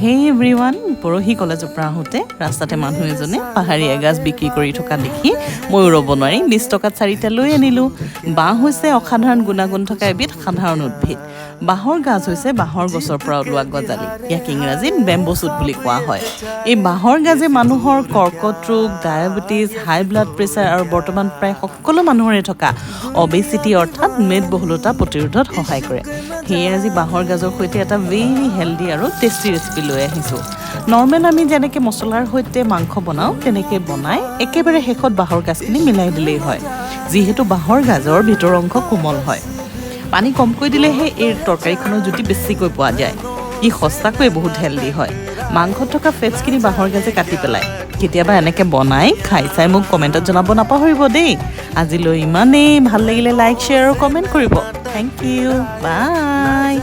হে এভৰিৱান, পৰহি কলেজৰ পৰা আহোঁতে ৰাস্তাতে মানুহ এজনে পাহাৰীয়া গাছ বিক্ৰী কৰি থকা দেখি ময়ো ৰ'ব নোৱাৰি 20 টকাত 4টা লৈ আনিলোঁ। বাঁহ হৈছে অসাধাৰণ গুণাগুণ থকা এবিধ সাধাৰণ উদ্ভিদ। বাঁহৰ গাজ হৈছে বাঁহৰ গছৰ পৰা ওলোৱা গজালি। ইয়াক ইংৰাজীত বেম্বো শ্বুট বুলি কোৱা হয়। এই বাঁহৰ গাজে মানুহৰ কৰ্কট ৰোগ, ডায়েবেটিছ, হাই ব্লাড প্ৰেছাৰ আৰু বৰ্তমান প্ৰায় সকলো মানুহৰে থকা অবেচিটি অৰ্থাৎ মেদবহুলতা প্ৰতিৰোধত সহায় কৰে। সেয়ে আজি বাঁহৰ গাজৰ সৈতে এটা ভেৰি হেল্ডি আৰু টেষ্টি ৰেচিপি লৈ আহিছোঁ। নৰ্মেল আমি যেনেকৈ মছলাৰ সৈতে মাংস বনাওঁ তেনেকৈ বনাই একেবাৰে শেষত বাঁহৰ গাজখিনি মিলাই দিলেই হয়। যিহেতু বাঁহৰ গাজৰ ভিতৰৰ অংশ কোমল হয়, পানী কমকৈ দিলেহে এই তৰকাৰীখনৰ জুতি বেছিকৈ পোৱা যায়। ই সঁচাকৈয়ে বহুত হেল্ডি হয়। মাংসত থকা ফেটছখিনি বাঁহৰ গাজে কাটি পেলায়। কেতিয়াবা এনেকৈ বনাই খাই চাই মোক কমেণ্টত জনাব নাপাহৰিব দেই। আজিলৈ ইমানেই। ভাল লাগিলে লাইক, শ্বেয়াৰ আৰু কমেণ্ট কৰিব। থেংক ইউ, বাই।